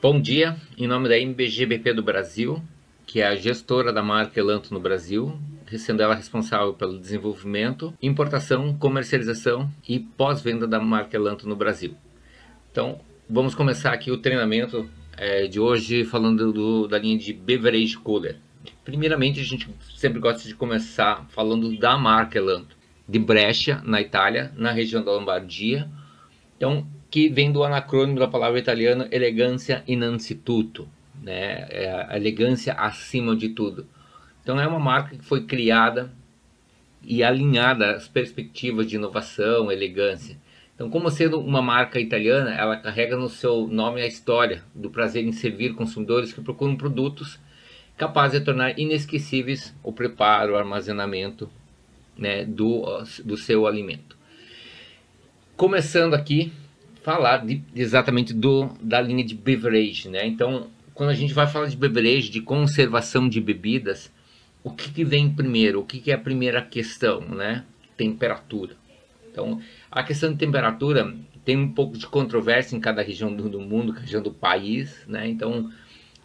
Bom dia, em nome da MBGBP do Brasil, que é a gestora da marca Elanto no Brasil, sendo ela responsável pelo desenvolvimento, importação, comercialização e pós-venda da marca Elanto no Brasil. Então, vamos começar aqui o treinamento de hoje falando da linha de Beverage Cooler. Primeiramente, a gente sempre gosta de começar falando da marca Elanto, de Brescia, na Itália, na região da Lombardia. Então, que vem do anacrônimo da palavra italiana elegância innanzitutto, né? É a elegância acima de tudo. Então é uma marca que foi criada e alinhada às perspectivas de inovação, elegância. Então, como sendo uma marca italiana, ela carrega no seu nome a história do prazer em servir consumidores que procuram produtos capazes de tornar inesquecíveis o preparo, o armazenamento, né, do seu alimento. Começando aqui falar exatamente da linha de beverage, né? Então, quando a gente vai falar de beverage, de conservação de bebidas, o que vem primeiro? O que é a primeira questão, né? Temperatura. Então, a questão de temperatura tem um pouco de controvérsia em cada região do mundo, região do país, né? Então,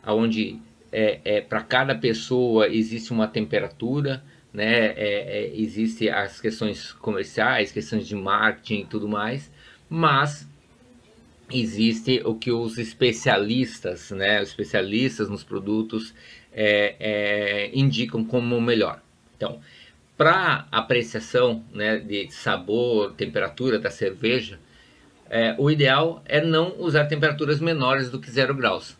aonde para cada pessoa existe uma temperatura, né? Existem as questões comerciais, questões de marketing e tudo mais, mas existe o que os especialistas, né, os especialistas nos produtos indicam como o melhor. Então, para apreciação, né, de sabor, temperatura da cerveja, o ideal é não usar temperaturas menores do que 0 graus.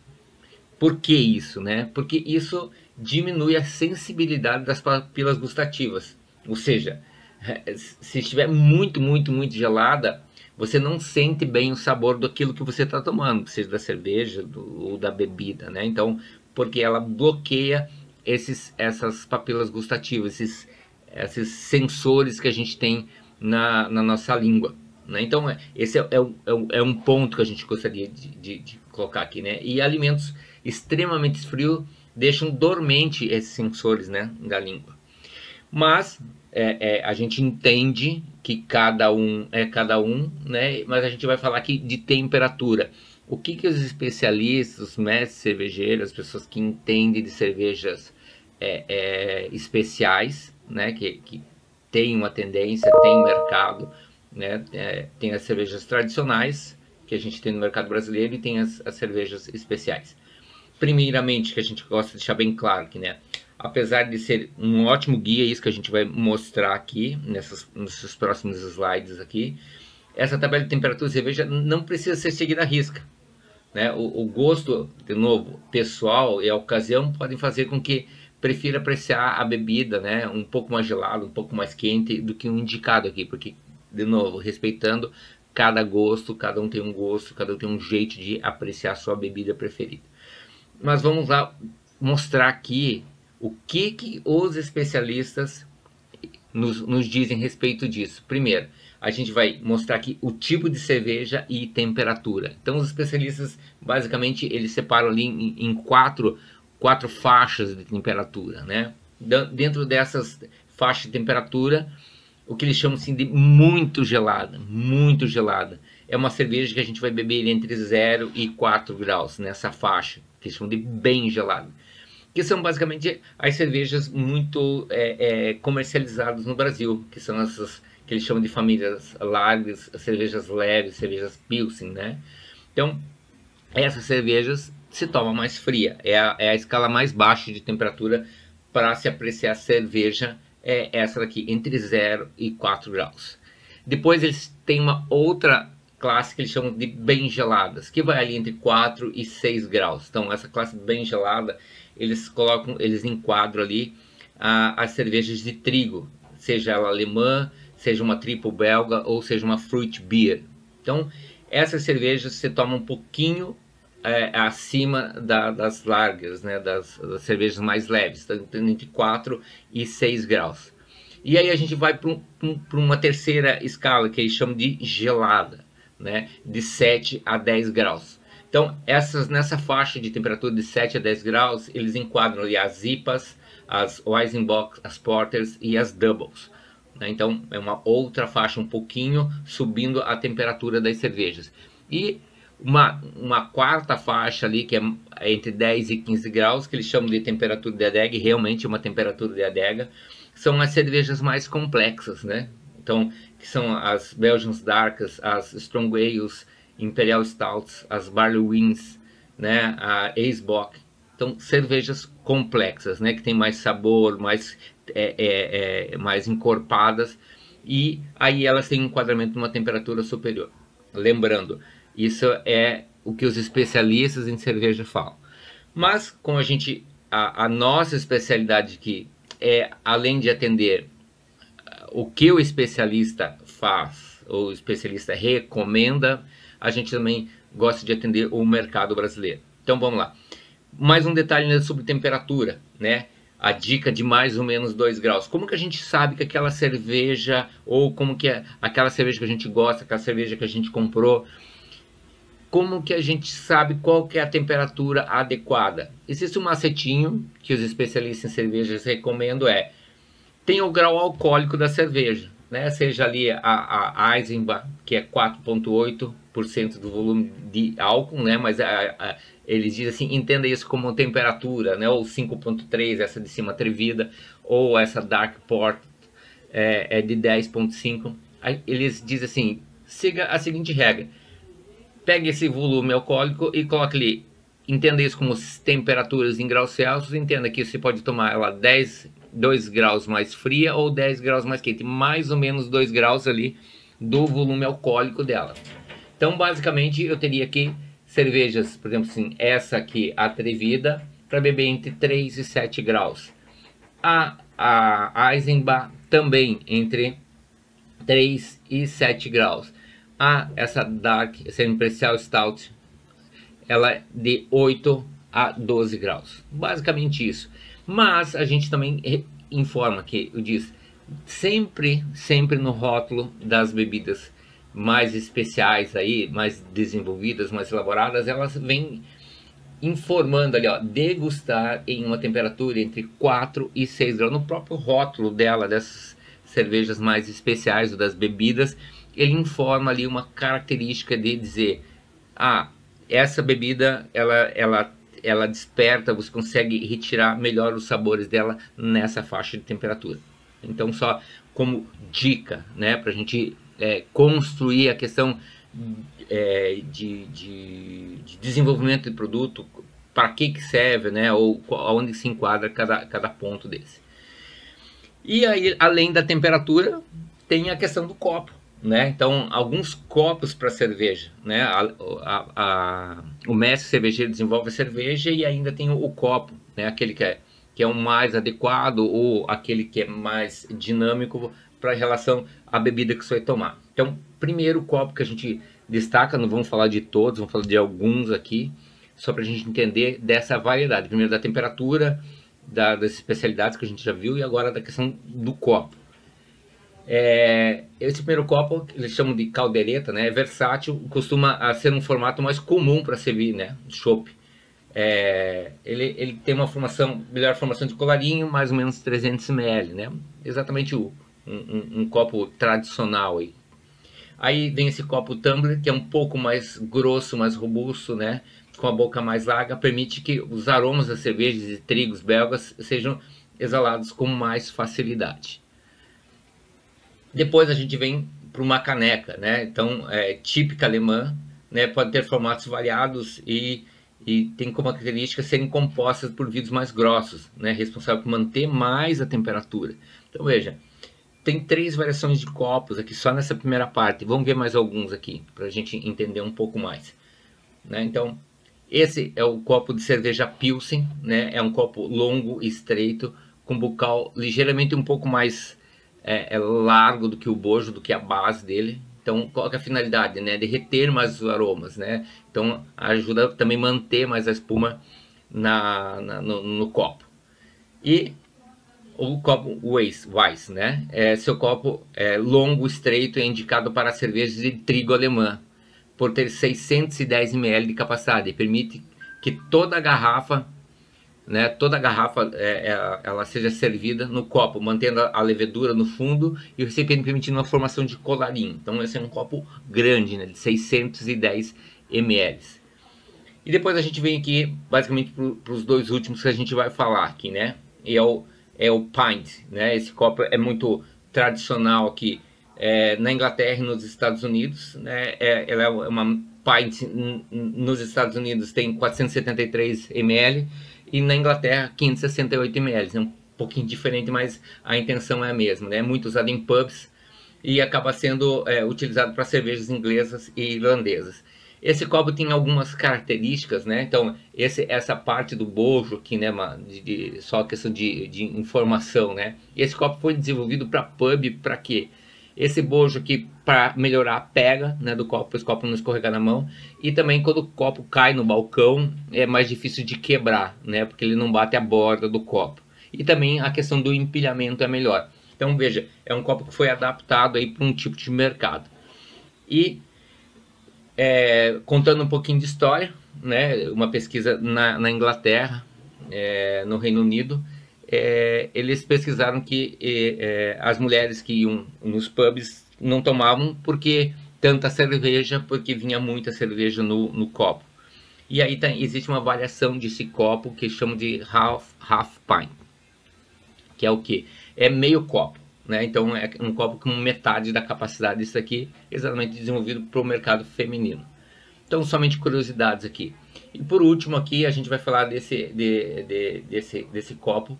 Por que isso, né? Porque isso diminui a sensibilidade das papilas gustativas. Ou seja, se estiver muito gelada, você não sente bem o sabor daquilo que você está tomando, seja da cerveja ou da bebida, né? Então, porque ela bloqueia essas papilas gustativas, esses sensores que a gente tem na nossa língua, né? Então, esse é um ponto que a gente gostaria de colocar aqui, né? E alimentos extremamente frios deixam dormente esses sensores, né, da língua. Mas a gente entende que cada um é cada um, né? Mas a gente vai falar aqui de temperatura. O que os especialistas, os mestres cervejeiros, as pessoas que entendem de cervejas especiais, né? Que tem uma tendência, tem mercado, né? Tem as cervejas tradicionais que a gente tem no mercado brasileiro e tem as cervejas especiais. Primeiramente, que a gente gosta de deixar bem claro que, né, apesar de ser um ótimo guia, isso que a gente vai mostrar aqui, nesses próximos slides aqui, essa tabela de temperatura de cerveja não precisa ser seguida à risca, né? O gosto, de novo, pessoal e a ocasião podem fazer com que prefira apreciar a bebida, né, um pouco mais gelada, um pouco mais quente do que o indicado aqui, porque, de novo, respeitando cada gosto, cada um tem um gosto, cada um tem um jeito de apreciar a sua bebida preferida. Mas vamos lá mostrar aqui o que os especialistas nos dizem a respeito disso. Primeiro, a gente vai mostrar aqui o tipo de cerveja e temperatura. Então, os especialistas, basicamente, eles separam ali em quatro faixas de temperatura, né? Dentro dessas faixas de temperatura, o que eles chamam assim de muito gelada, é uma cerveja que a gente vai beber entre 0 e 4 graus, nessa faixa, que eles chamam de bem gelada, que são basicamente as cervejas muito comercializadas no Brasil, que são essas que eles chamam de famílias largas, cervejas leves, cervejas Pilsen, né? Então, essas cervejas se tomam mais fria, é a escala mais baixa de temperatura para se apreciar a cerveja, essa daqui, entre 0 e 4 graus. Depois eles têm uma outra classe que eles chamam de bem geladas, que vai ali entre 4 e 6 graus. Então, essa classe bem gelada, eles enquadram ali as cervejas de trigo, seja ela alemã, seja uma triple belga ou seja uma fruit beer. Então, essas cervejas se tomam um pouquinho acima das largas, né, das cervejas mais leves, entre 4 e 6 graus. E aí a gente vai para uma terceira escala, que eles chamam de gelada, né, de 7 a 10 graus. Então, nessa faixa de temperatura de 7 a 10 graus, eles enquadram ali as IPAs, as Weizenbock, as Porters e as Doubles, né? Então, é uma outra faixa um pouquinho subindo a temperatura das cervejas. E uma quarta faixa ali, que é entre 10 e 15 graus, que eles chamam de temperatura de adega, e realmente é uma temperatura de adega, são as cervejas mais complexas, né? Então, que são as Belgian Darks, as Strong Ales, Imperial Stouts, as Barley Wines, né? A Ace Bock. Então, cervejas complexas, né? Que tem mais sabor, mais encorpadas, e aí elas têm um enquadramento numa temperatura superior. Lembrando, isso é o que os especialistas em cerveja falam. Mas, como a nossa especialidade aqui é, além de atender o que o especialista faz, ou o especialista recomenda, a gente também gosta de atender o mercado brasileiro. Então vamos lá. Mais um detalhe sobre temperatura, né? A dica de mais ou menos 2 graus. Como que a gente sabe que aquela cerveja, ou como que é aquela cerveja que a gente gosta, aquela cerveja que a gente comprou, como que a gente sabe qual que é a temperatura adequada? Existe um macetinho que os especialistas em cervejas recomendam, tem o grau alcoólico da cerveja, né? Seja ali a Eisenbach, que é 4,8% do volume de álcool, né? Mas eles dizem assim, entenda isso como temperatura, né? Ou 5,3, essa de cima atrevida, ou essa Dark Port é de 10,5. Eles dizem assim, siga a seguinte regra: pegue esse volume alcoólico e coloque ali, entenda isso como temperaturas em graus Celsius, entenda que você pode tomar ela 2 graus mais fria ou 10 graus mais quente, mais ou menos 2 graus ali do volume alcoólico dela. Então, basicamente, eu teria aqui cervejas, por exemplo, assim, essa aqui, atrevida, para beber entre 3 e 7 graus. A Eisenbach também entre 3 e 7 graus. Essa Dark, essa Imperial Stout, ela é de 8 a 12 graus. Basicamente isso. Mas a gente também informa que, eu disse, sempre no rótulo das bebidas mais especiais aí, mais desenvolvidas, mais elaboradas, elas vêm informando ali, ó, degustar em uma temperatura entre 4 e 6 graus. No próprio rótulo dela, dessas cervejas mais especiais ou das bebidas, ele informa ali uma característica de dizer, essa bebida, ela desperta, você consegue retirar melhor os sabores dela nessa faixa de temperatura. Então, só como dica, né, para a gente construir a questão de desenvolvimento de produto, para que serve, né, ou onde se enquadra cada ponto desse. E aí, além da temperatura, tem a questão do copo, né? Então, alguns copos para cerveja, né? O mestre cervejeiro desenvolve a cerveja e ainda tem o copo, né? Aquele que é o mais adequado, ou aquele que é mais dinâmico para relação à bebida que você vai tomar. Então, primeiro copo que a gente destaca, não vamos falar de todos, vamos falar de alguns aqui, só para a gente entender dessa variedade. Primeiro da temperatura, das especialidades que a gente já viu, e agora da questão do copo. Esse primeiro copo, eles chamam de caldeireta, né? É versátil, costuma ser um formato mais comum para servir, né? Chopp. Ele tem uma melhor formação de colarinho, mais ou menos 300 ml, né? Exatamente um copo tradicional aí. Aí vem esse copo tumbler, que é um pouco mais grosso, mais robusto, né? Com a boca mais larga, permite que os aromas das cervejas e trigos belgas sejam exalados com mais facilidade. Depois a gente vem para uma caneca, né? Então, típica alemã, né? Pode ter formatos variados e tem como característica serem compostas por vidros mais grossos, né? Responsável por manter mais a temperatura. Então, veja, tem 3 variações de copos aqui só nessa primeira parte. Vamos ver mais alguns aqui, para a gente entender um pouco mais, né? Então, esse é o copo de cerveja Pilsen, né? É um copo longo e estreito, com bocal ligeiramente um pouco mais largo do que o bojo, do que a base dele. Então, qual é a finalidade, né? De reter mais os aromas, né? Então, ajuda também a manter mais a espuma no copo. E o copo Weiss, né? Seu copo longo, estreito, é indicado para cervejas de trigo alemã, por ter 610 ml de capacidade, e permite que toda a garrafa, né, ela seja servida no copo, mantendo a levedura no fundo e o recipiente permitindo uma formação de colarinho. Então esse é um copo grande, né, de 610 ml. E depois a gente vem aqui, basicamente, para os dois últimos que a gente vai falar aqui, né? E é o pint, né? Esse copo é muito tradicional aqui na Inglaterra e nos Estados Unidos, né? Ela é uma pint nos Estados Unidos tem 473 ml e na Inglaterra 568 ml. É um pouquinho diferente, mas a intenção é a mesma, né? É muito usado em pubs e acaba sendo utilizado para cervejas inglesas e irlandesas. Esse copo tem algumas características, né? Então, essa parte do bojo aqui, né? Só questão de informação, né? Esse copo foi desenvolvido para pub, para quê? Esse bojo aqui para melhorar a pega, né, do copo, para esse copo não escorregar na mão. E também quando o copo cai no balcão, é mais difícil de quebrar, né? Porque ele não bate a borda do copo. E também a questão do empilhamento é melhor. Então, veja, é um copo que foi adaptado aí para um tipo de mercado. E contando um pouquinho de história, né, uma pesquisa na Inglaterra, no Reino Unido, eles pesquisaram que as mulheres que iam nos pubs não tomavam porque tanta cerveja, porque vinha muita cerveja no copo. E aí existe uma variação desse copo que chamam de half pint, que é o que? É meio copo. Né? Então é um copo com metade da capacidade disso aqui, exatamente desenvolvido para o mercado feminino. Então, somente curiosidades aqui. E por último aqui, a gente vai falar desse copo,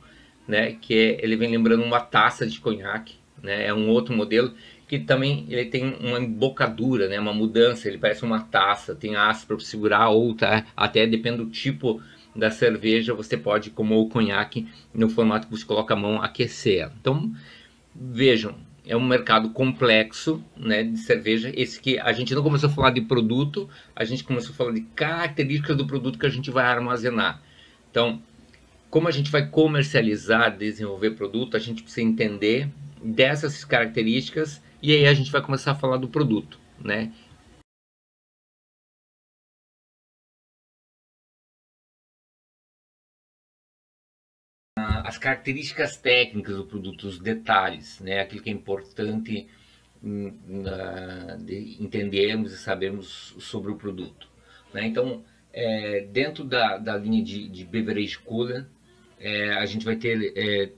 né? Que ele vem lembrando uma taça de conhaque, né? É um outro modelo que também ele tem uma embocadura, né? Uma mudança, ele parece uma taça, tem aço para segurar ou até depende do tipo da cerveja, você pode, como o conhaque, no formato que você coloca a mão, aquecer. Então, vejam, é um mercado complexo, né, de cerveja. Esse que a gente não começou a falar de produto, a gente começou a falar de características do produto que a gente vai armazenar. Então, como a gente vai comercializar, desenvolver produto, a gente precisa entender dessas características e aí a gente vai começar a falar do produto, né? As características técnicas do produto, os detalhes, né? Aquilo que é importante de entendermos e sabermos sobre o produto. Né? Então, dentro da linha de beverage cooler, a gente vai ter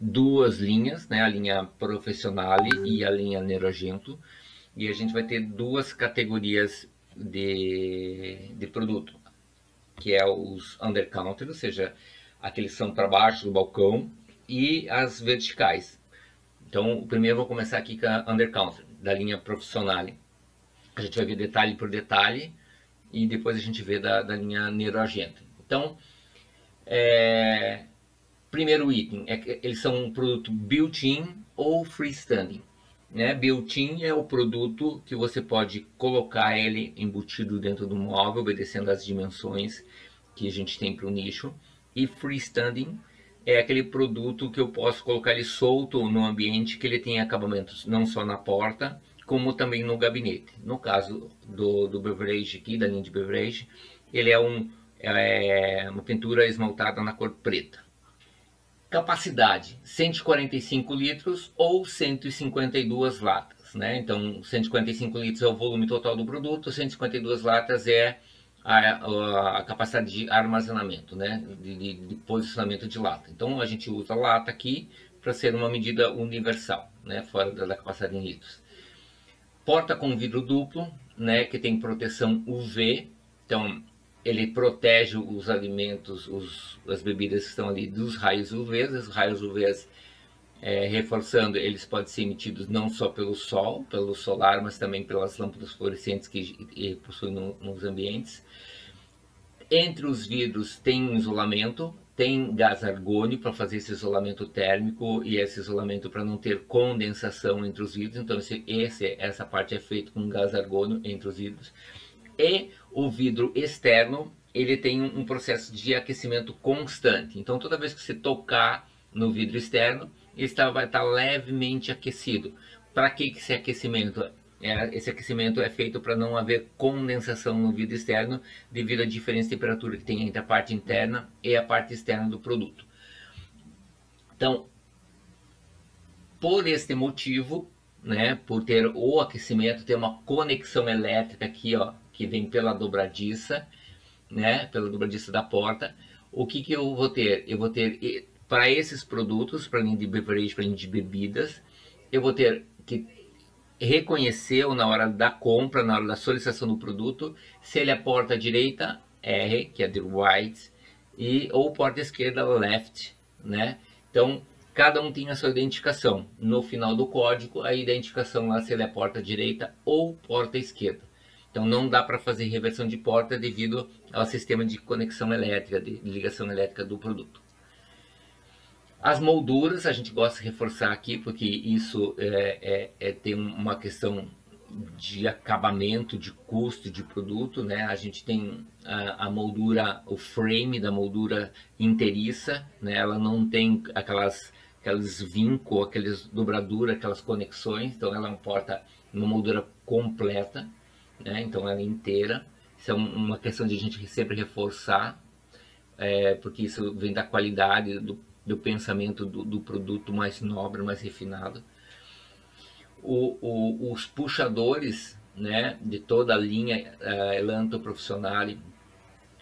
duas linhas, né? A linha Professionale e a linha Nero Argento, e a gente vai ter duas categorias de produto, que é os undercounter, ou seja, aqueles que são para baixo do balcão, e as verticais. Então, o primeiro eu vou começar aqui com a undercounter, da linha Professionale. A gente vai ver detalhe por detalhe e depois a gente vê da linha Nero Argento. Então, primeiro item, eles são um produto built-in ou freestanding. Né? Built-in é o produto que você pode colocar ele embutido dentro do móvel, obedecendo às dimensões que a gente tem para o nicho. E freestanding é aquele produto que eu posso colocar ele solto no ambiente, que ele tem acabamentos não só na porta, como também no gabinete. No caso do beverage aqui, da linha de beverage, ele é uma pintura esmaltada na cor preta. Capacidade, 145 litros ou 152 latas. Né? Então, 145 litros é o volume total do produto, 152 latas é a capacidade de armazenamento, né? de posicionamento de lata. Então, a gente usa lata aqui para ser uma medida universal, né? Fora da capacidade em litros. Porta com vidro duplo, né? Que tem proteção UV, então ele protege os alimentos, as bebidas que estão ali dos raios UV. Os raios UV, reforçando, eles podem ser emitidos não só pelo sol, pelo solar, mas também pelas lâmpadas fluorescentes que possuem nos ambientes. Entre os vidros tem um isolamento, tem gás argônio para fazer esse isolamento térmico e esse isolamento para não ter condensação entre os vidros. Então essa parte é feita com gás argônio entre os vidros. E o vidro externo, ele tem um processo de aquecimento constante. Então toda vez que você tocar no vidro externo, ele vai estar levemente aquecido. Para que esse aquecimento? Esse aquecimento é feito para não haver condensação no vidro externo devido à diferença de temperatura que tem entre a parte interna e a parte externa do produto. Então, por este motivo, né, por ter o aquecimento, ter uma conexão elétrica aqui, ó, que vem pela dobradiça, né, pela dobradiça da porta. O que eu vou ter? Eu vou ter, para esses produtos, para linha de beverage, para linha de bebidas, eu vou ter que reconhecer na hora da compra, na hora da solicitação do produto, se ele é porta direita, R, que é de right, ou porta esquerda, left, né? Então, cada um tem a sua identificação. No final do código, a identificação lá se ele é porta direita ou porta esquerda. Então, não dá para fazer reversão de porta devido ao sistema de conexão elétrica, de ligação elétrica do produto. As molduras, a gente gosta de reforçar aqui, porque isso tem uma questão de acabamento, de custo de produto, né? A gente tem a moldura, o frame da moldura inteiriça, né? Ela não tem aqueles vincos, aquelas dobraduras, aquelas conexões, então ela é uma moldura completa, né? Então ela é inteira. Isso é uma questão de a gente sempre reforçar, porque isso vem da qualidade do pensamento do produto mais nobre, mais refinado. Os puxadores, né, de toda a linha Elanto Profissionale,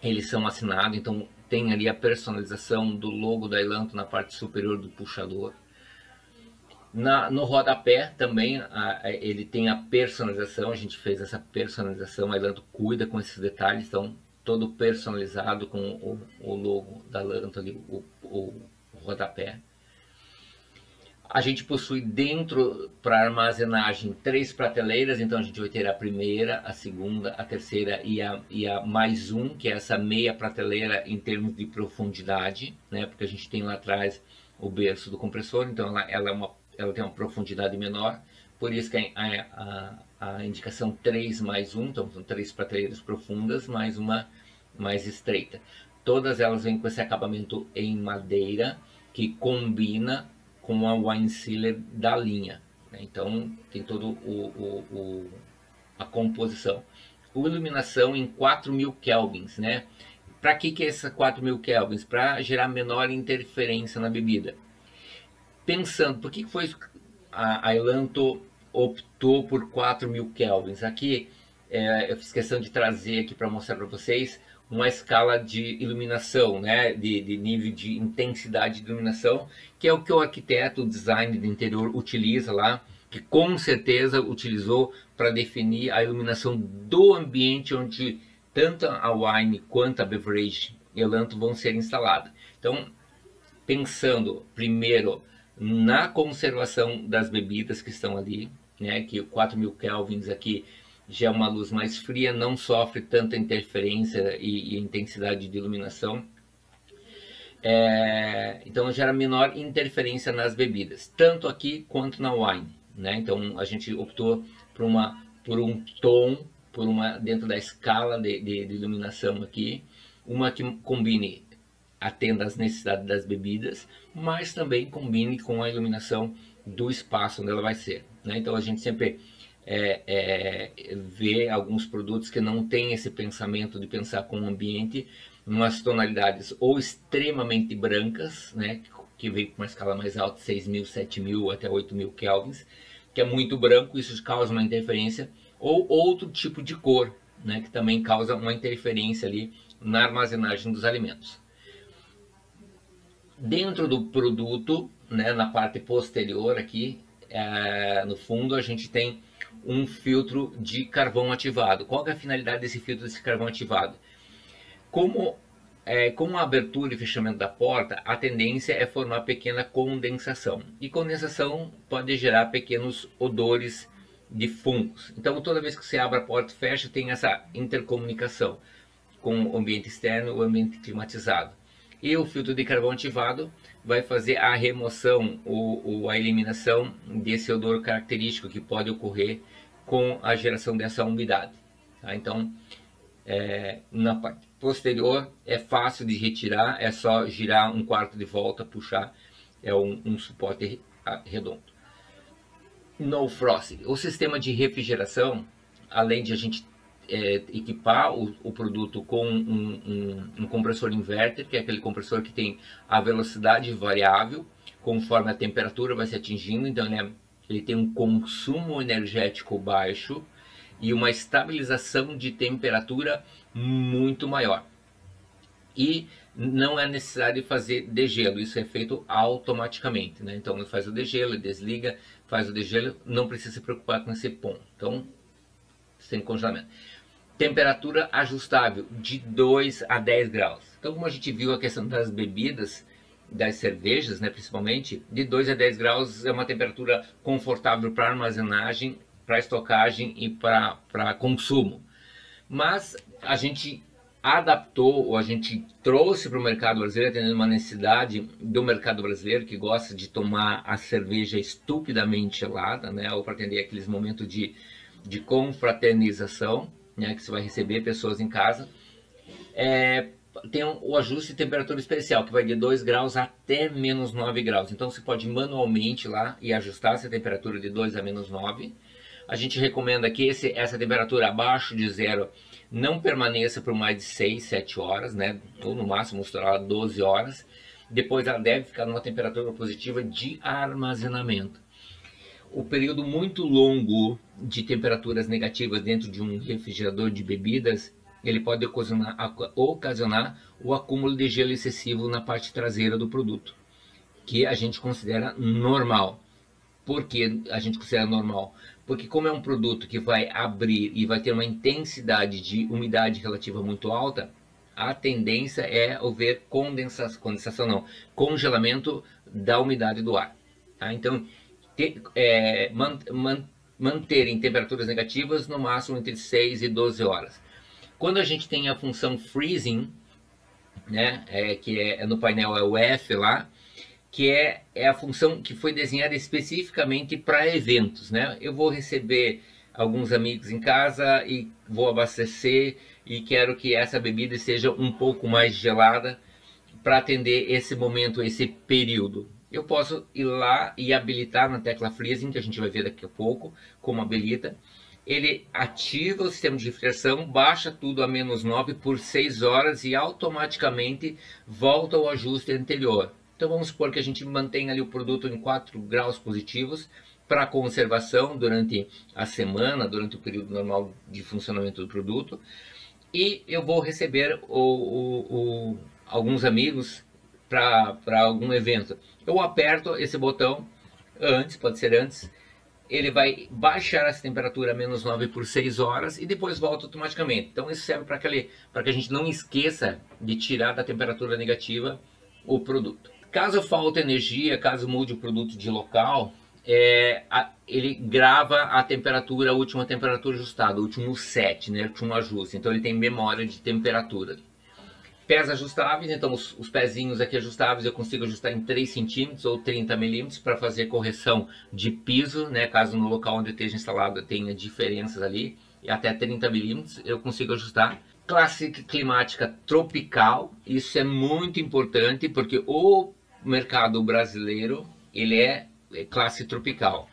eles são assinados, então tem ali a personalização do logo da Elanto na parte superior do puxador. No rodapé também ele tem a personalização, a gente fez essa personalização, a Elanto cuida com esses detalhes, então todo personalizado com o logo da Elanto ali, o rodapé. A gente possui dentro, para armazenagem, 3 prateleiras, então a gente vai ter a primeira, a segunda, a terceira e a mais um, que é essa meia prateleira em termos de profundidade, né? Porque a gente tem lá atrás o berço do compressor, então ela tem uma profundidade menor, por isso que a indicação 3 mais 1, então são 3 prateleiras profundas, mais uma mais estreita. Todas elas vêm com esse acabamento em madeira, que combina com a wine sealer da linha, né? Então tem todo a composição. Iluminação em 4000 kelvins, né? Para que é essa 4000 kelvins? Para gerar menor interferência na bebida. Pensando, por que foi a Elanto optou por 4000 kelvins? Aqui eu fiz questão de trazer aqui para mostrar para vocês uma escala de iluminação, né, de nível de intensidade de iluminação, que é o que o arquiteto, o design de interior utiliza lá, que com certeza utilizou para definir a iluminação do ambiente onde tanto a wine quanto a beverage Elanto vão ser instaladas. Então, pensando primeiro na conservação das bebidas que estão ali, né, que 4000 kelvins aqui já é uma luz mais fria, não sofre tanta interferência e intensidade de iluminação. Então gera menor interferência nas bebidas, tanto aqui quanto na wine, né? Então a gente optou por um tom, dentro da escala de iluminação aqui, uma que combine, atenda às necessidades das bebidas, mas também combine com a iluminação do espaço onde ela vai ser, né? Então a gente sempre ver alguns produtos que não tem esse pensamento de pensar com o ambiente, umas tonalidades ou extremamente brancas, né, que vem com uma escala mais alta, 6.000, 7.000 até 8.000 kelvins, que é muito branco, isso causa uma interferência, ou outro tipo de cor, né, que também causa uma interferência ali na armazenagem dos alimentos. Dentro do produto, né, na parte posterior aqui, no fundo a gente tem um filtro de carvão ativado. Qual é a finalidade desse filtro de carvão ativado? Com a abertura e fechamento da porta, a tendência é formar pequena condensação. E condensação pode gerar pequenos odores de fungos. Então, toda vez que você abre a porta e fecha, tem essa intercomunicação com o ambiente externo e o ambiente climatizado. E o filtro de carvão ativado vai fazer a remoção ou a eliminação desse odor característico que pode ocorrer com a geração dessa umidade, tá? Então, na parte posterior é fácil de retirar, é só girar um quarto de volta, puxar, é um suporte redondo. No Frost, o sistema de refrigeração, além de a gente equipar o produto com um compressor inverter, que é aquele compressor que tem a velocidade variável conforme a temperatura vai se atingindo, então ele tem um consumo energético baixo, e uma estabilização de temperatura muito maior. E não é necessário fazer degelo, isso é feito automaticamente, né? Então ele faz o degelo, desliga, faz o degelo, não precisa se preocupar com esse ponto. Então, sem congelamento. Temperatura ajustável de 2 a 10 graus. Então, como a gente viu a questão das bebidas, das cervejas, né, principalmente, de 2 a 10 graus é uma temperatura confortável para armazenagem, para estocagem e para consumo. Mas a gente adaptou, ou a gente trouxe para o mercado brasileiro, atendendo uma necessidade do mercado brasileiro que gosta de tomar a cerveja estupidamente gelada, né, ou para atender aqueles momentos de confraternização, né, que você vai receber pessoas em casa. Tem o ajuste de temperatura especial, que vai de 2 graus até menos 9 graus. Então você pode manualmente lá e ajustar essa temperatura de 2 a menos 9. A gente recomenda que essa temperatura abaixo de zero não permaneça por mais de 6, 7 horas, né? Ou no máximo 12 horas. Depois ela deve ficar numa temperatura positiva de armazenamento. O período muito longo de temperaturas negativas dentro de um refrigerador de bebidas, ele pode ocasionar o acúmulo de gelo excessivo na parte traseira do produto, que a gente considera normal. Por que a gente considera normal? Porque como é um produto que vai abrir e vai ter uma intensidade de umidade relativa muito alta, a tendência é haver congelamento da umidade do ar. Tá? Então, manterem temperaturas negativas no máximo entre 6 e 12 horas. Quando a gente tem a função freezing, né, que é no painel é o F lá, que é a função que foi desenhada especificamente para eventos, né? Eu vou receber alguns amigos em casa e vou abastecer e quero que essa bebida seja um pouco mais gelada para atender esse momento, esse período. Eu posso ir lá e habilitar na tecla freezing, que a gente vai ver daqui a pouco como habilita. Ele ativa o sistema de refrigeração, baixa tudo a menos 9 por 6 horas e automaticamente volta ao ajuste anterior. Então vamos supor que a gente mantém ali o produto em 4 graus positivos para conservação durante a semana, durante o período normal de funcionamento do produto. E eu vou receber alguns amigos para algum evento. Eu aperto esse botão antes, pode ser antes, ele vai baixar essa temperatura a menos 9 por 6 horas e depois volta automaticamente. Então isso serve para que a gente não esqueça de tirar da temperatura negativa o produto. Caso falte energia, caso mude o produto de local, ele grava a temperatura, a última temperatura ajustada, o último set, né, o último ajuste. Então ele tem memória de temperatura. Pés ajustáveis, então os pezinhos aqui ajustáveis eu consigo ajustar em 3 centímetros ou 30 milímetros para fazer correção de piso, né, caso no local onde esteja instalado tenha diferenças ali, e até 30 milímetros eu consigo ajustar. Classe climática tropical, isso é muito importante porque o mercado brasileiro ele é classe tropical.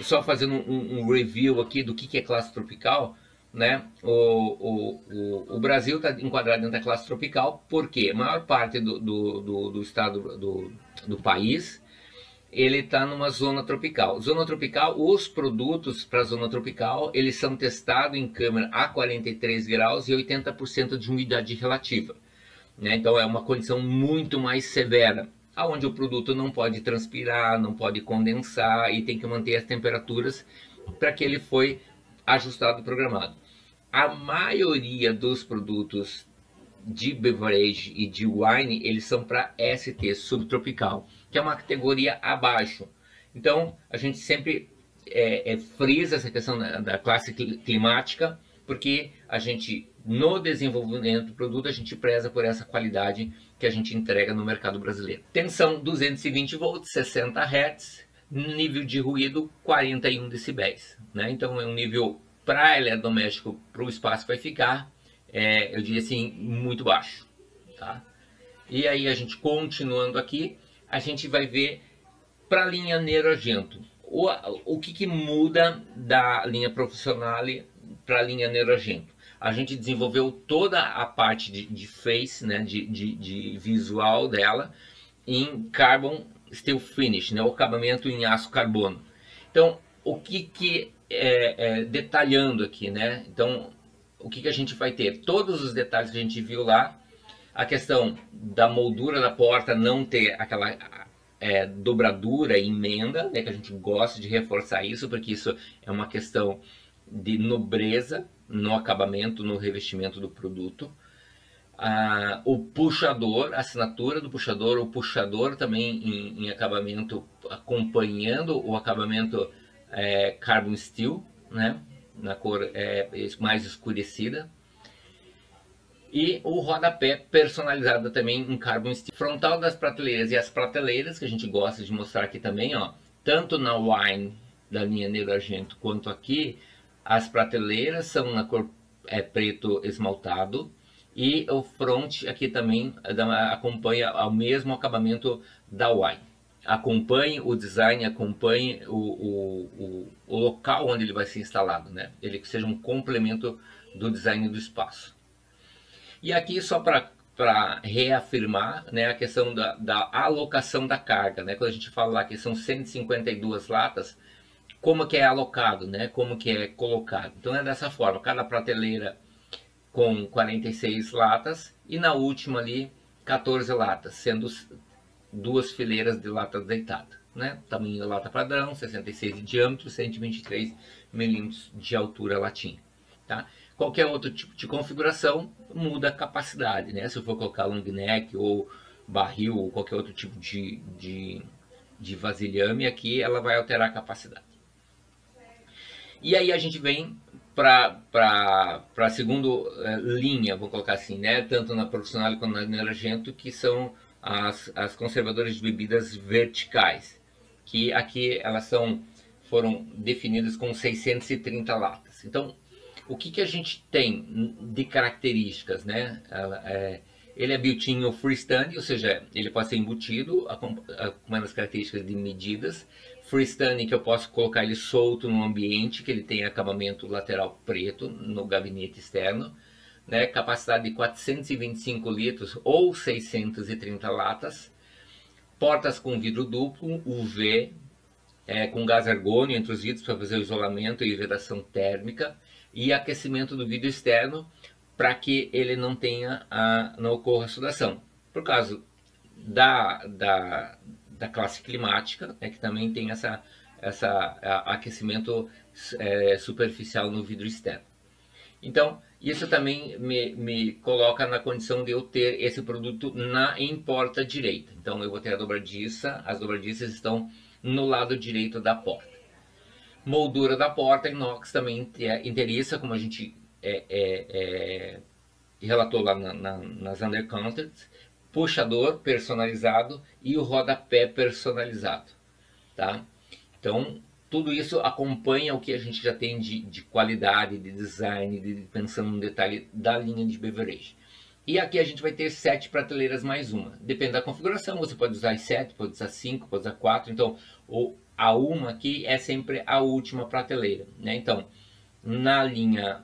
Só fazendo um review aqui do que é classe tropical, né? O Brasil está enquadrado dentro da classe tropical porque a maior parte do estado do país ele está numa zona tropical. Zona tropical, os produtos para a zona tropical eles são testados em câmara a 43 graus e 80% de umidade relativa, né? Então é uma condição muito mais severa, onde o produto não pode transpirar, não pode condensar e tem que manter as temperaturas para que ele foi ajustado e programado. A maioria dos produtos de beverage e de wine, eles são para ST, subtropical, que é uma categoria abaixo. Então, a gente sempre frisa essa questão da classe climática, porque a gente, no desenvolvimento do produto, a gente preza por essa qualidade que a gente entrega no mercado brasileiro. Tensão 220 volts, 60 Hz, nível de ruído 41 decibéis, né? Então é um nível para eletrodoméstico, para o espaço que vai ficar, eu diria assim, muito baixo, tá? E aí a gente continuando aqui, a gente vai ver para a linha Nero Argento. O que muda da linha profissional para a linha Nero Argento? A gente desenvolveu toda a parte de face, né, de visual dela em Carbon Steel Finish, né, o acabamento em aço carbono. Então, o que detalhando aqui, né? Então, o que a gente vai ter? Todos os detalhes que a gente viu lá, a questão da moldura da porta não ter aquela dobradura e emenda, né? Que a gente gosta de reforçar isso, porque isso é uma questão de nobreza no acabamento, no revestimento do produto. O puxador, a assinatura do puxador, o puxador também em acabamento, acompanhando o acabamento Carbon Steel, né, na cor mais escurecida. E o rodapé personalizado também em Carbon Steel. Frontal das prateleiras e as prateleiras, que a gente gosta de mostrar aqui também, ó, tanto na Wine da linha Nero Argento quanto aqui, as prateleiras são na cor preto esmaltado. E o front aqui também acompanha o mesmo acabamento da Wine. Acompanhe o design, acompanhe o local onde ele vai ser instalado, né? Ele que seja um complemento do design do espaço. E aqui só para reafirmar, né, a questão da alocação da carga, né? Quando a gente fala lá que são 152 latas, como que é alocado, né? Como que é colocado. Então é dessa forma, cada prateleira com 46 latas e na última ali 14 latas, sendo duas fileiras de lata deitada, né? Tamanho da lata padrão, 66 de diâmetro, 123 milímetros de altura a latinha, tá? Qualquer outro tipo de configuração muda a capacidade, né? Se eu for colocar long neck ou barril ou qualquer outro tipo de vasilhame aqui, ela vai alterar a capacidade. E aí a gente vem para a segunda linha, vou colocar assim, né? Tanto na profissional quanto na Nero Argento, que são as conservadoras de bebidas verticais, que aqui elas foram definidas com 630 latas. Então, o que a gente tem de características, né? Ele é built-in ou freestanding, ou seja, ele pode ser embutido com as características de medidas. Freestanding, que eu posso colocar ele solto no ambiente, que ele tem acabamento lateral preto no gabinete externo, né? Capacidade de 425 litros ou 630 latas. Portas com vidro duplo, UV, com gás argônio entre os vidros para fazer o isolamento e vedação térmica. E aquecimento do vidro externo para que ele não ocorra sudação. Por causa da classe climática, que também tem aquecimento superficial no vidro externo. Então, isso também me coloca na condição de eu ter esse produto em porta direita. Então, eu vou ter a dobradiça, as dobradiças estão no lado direito da porta. Moldura da porta inox também interessa, como a gente relatou lá nas undercounters, puxador personalizado e o rodapé personalizado, tá? Então, tudo isso acompanha o que a gente já tem de qualidade, de design, pensando no detalhe da linha de beverage. E aqui a gente vai ter 7 prateleiras mais uma. Depende da configuração, você pode usar as 7, pode usar 5, pode usar 4. Então, a uma aqui é sempre a última prateleira, né? Então, na linha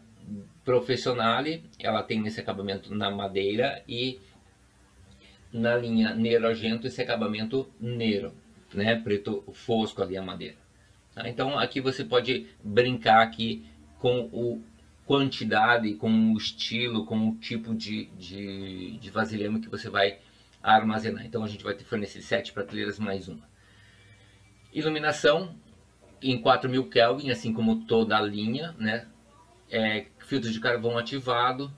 Professionale, ela tem esse acabamento na madeira, e na linha Nero Argento esse acabamento Nero, né? Preto fosco ali a madeira. Tá? Então aqui você pode brincar aqui com quantidade, com o estilo, com o tipo de vasilhame que você vai armazenar. Então a gente vai fornecer 7 prateleiras mais uma. Iluminação em 4000 Kelvin, assim como toda a linha, né? Filtro de carvão ativado,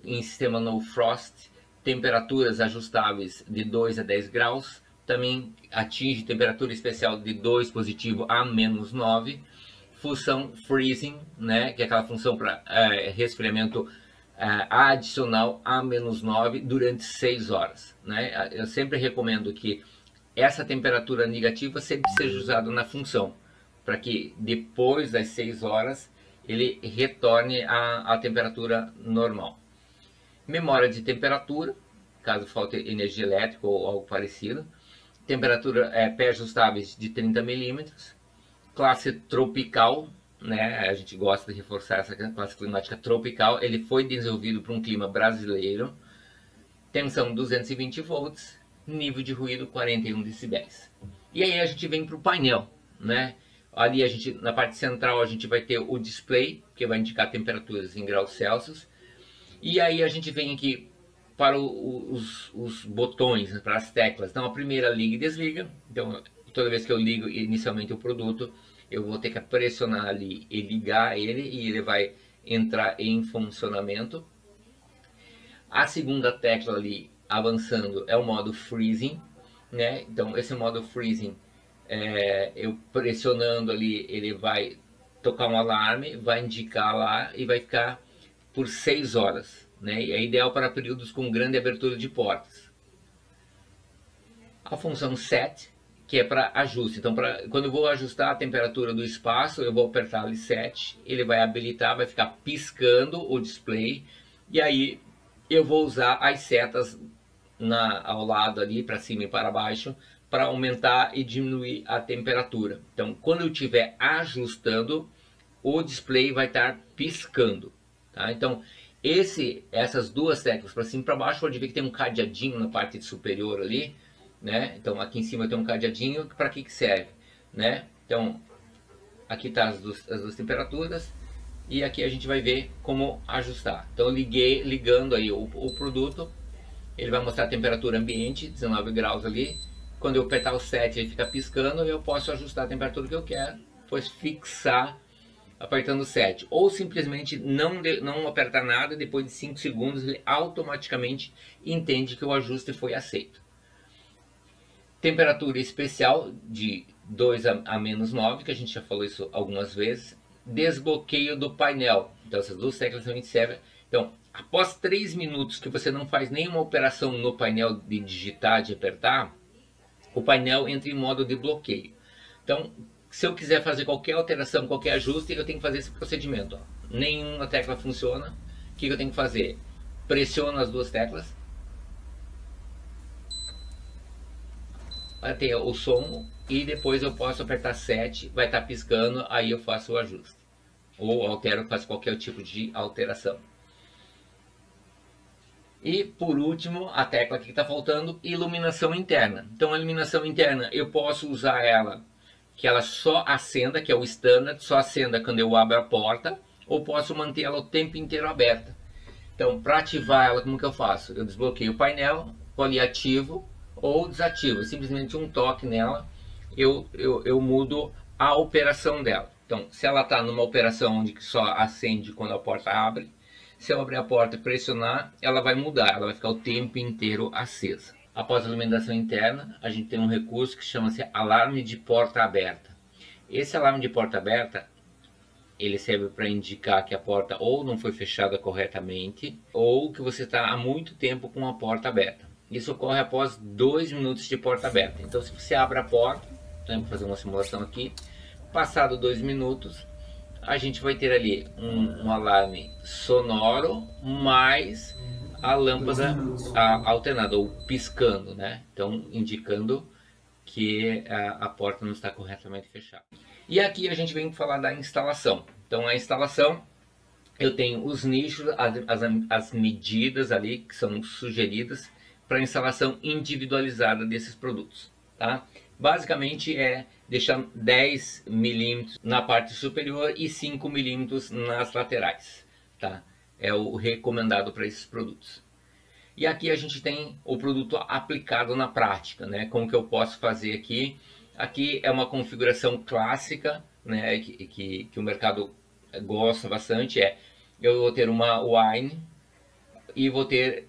em sistema no frost, temperaturas ajustáveis de 2 a 10 graus, também atinge temperatura especial de 2 positivo a -9, função freezing, né, que é aquela função para resfriamento adicional a -9 durante 6 horas. Né? Eu sempre recomendo que essa temperatura negativa sempre seja usada na função, para que depois das 6 horas ele retorne à temperatura normal. Memória de temperatura, caso falte energia elétrica ou algo parecido. Temperatura pé ajustáveis de 30 milímetros. Classe tropical, né? A gente gosta de reforçar essa classe climática tropical. Ele foi desenvolvido para um clima brasileiro. Tensão 220 volts. Nível de ruído 41 decibéis. E aí a gente vem para o painel, né? Ali a gente, na parte central, a gente vai ter o display, que vai indicar temperaturas em graus Celsius. E aí a gente vem aqui para os botões, né, para as teclas. Então a primeira liga e desliga. Então toda vez que eu ligo inicialmente o produto, eu vou ter que pressionar ali e ligar ele, e ele vai entrar em funcionamento. A segunda tecla ali, avançando, é o modo freezing, né? Então esse modo freezing, eu pressionando ali, ele vai tocar um alarme, vai indicar lá e vai ficar por 6 horas, né? E é ideal para períodos com grande abertura de portas. A função set, que é para ajuste. Então, quando eu vou ajustar a temperatura do espaço, eu vou apertar ali set, ele vai habilitar, vai ficar piscando o display, e aí eu vou usar as setas ao lado ali, para cima e para baixo, para aumentar e diminuir a temperatura. Então, quando eu estiver ajustando, o display vai estar piscando. Tá? Então, essas duas teclas, para cima e para baixo, pode ver que tem um cadeadinho na parte superior ali, né? Então, aqui em cima tem um cadeadinho, para que serve, né? Então, aqui tá as duas temperaturas, e aqui a gente vai ver como ajustar. Então, ligando aí o produto, ele vai mostrar a temperatura ambiente, 19 graus ali. Quando eu apertar o set, ele fica piscando, e eu posso ajustar a temperatura que eu quero, depois fixar apertando o set, ou simplesmente não apertar nada, e depois de 5 segundos ele automaticamente entende que o ajuste foi aceito. Temperatura especial de 2 a menos 9, que a gente já falou isso algumas vezes. Desbloqueio do painel. Então essas duas teclas também servem. Então, após 3 minutos que você não faz nenhuma operação no painel de digitar, de apertar, o painel entra em modo de bloqueio. Então, se eu quiser fazer qualquer alteração, qualquer ajuste, eu tenho que fazer esse procedimento. Nenhuma tecla funciona. O que eu tenho que fazer? Pressiono as duas teclas, vai ter o som, e depois eu posso apertar 7, vai estar piscando, aí eu faço o ajuste. Ou altero, faço qualquer tipo de alteração. E por último, a tecla que está faltando, iluminação interna. Então a iluminação interna, eu posso usar ela, que ela só acenda, que é o standard, só acenda quando eu abro a porta, ou posso manter ela o tempo inteiro aberta. Então, para ativar ela, como que eu faço? Eu desbloqueio o painel, ali ativo ou desativo. Simplesmente um toque nela, eu mudo a operação dela. Então, se ela está numa operação onde só acende quando a porta abre, se eu abrir a porta e pressionar, ela vai mudar, ela vai ficar o tempo inteiro acesa. Após a iluminação interna, a gente tem um recurso que chama-se alarme de porta aberta. Esse alarme de porta aberta, ele serve para indicar que a porta ou não foi fechada corretamente, ou que você está há muito tempo com a porta aberta. Isso ocorre após 2 minutos de porta aberta. Então, se você abre a porta, vamos fazer uma simulação aqui, passado 2 minutos, a gente vai ter ali um alarme sonoro, mais a lâmpada alternada, ou piscando, né? Então, indicando que a porta não está corretamente fechada. E aqui a gente vem falar da instalação. Então, a instalação, eu tenho os nichos, as medidas ali que são sugeridas para a instalação individualizada desses produtos, tá? Basicamente é deixar 10 milímetros na parte superior e 5 milímetros nas laterais, tá? É o recomendado para esses produtos. E aqui a gente tem o produto aplicado na prática, né? Como que eu posso fazer aqui? Aqui é uma configuração clássica, né? Que o mercado gosta bastante. Eu vou ter uma wine e vou ter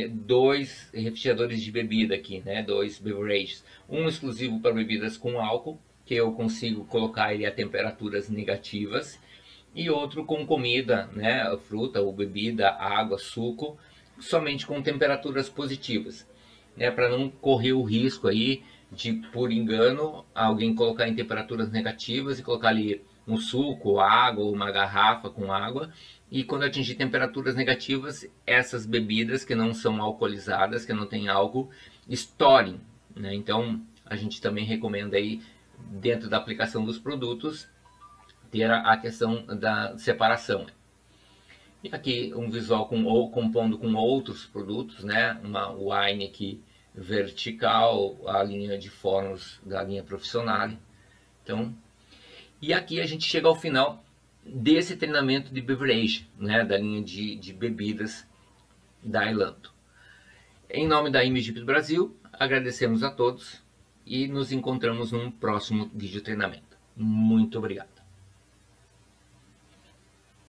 2 refrigeradores de bebida aqui, né? 2 beverages. Um exclusivo para bebidas com álcool, que eu consigo colocar ele a temperaturas negativas, e outro com comida, né? Fruta ou bebida, água, suco, somente com temperaturas positivas, né? Para não correr o risco aí de, por engano, alguém colocar em temperaturas negativas e colocar ali um suco, água ou uma garrafa com água, e quando atingir temperaturas negativas, essas bebidas que não são alcoolizadas, que não tem álcool, estourem, né? Então a gente também recomenda aí, dentro da aplicação dos produtos, ter a questão da separação. E aqui um visual compondo com outros produtos, né? Uma wine aqui vertical, a linha de fornos da linha profissional. Então, E aqui a gente chega ao final desse treinamento de beverage, né, da linha de bebidas da Elanto. Em nome da Imagip Brasil, agradecemos a todos e nos encontramos num próximo vídeo treinamento. Muito obrigado.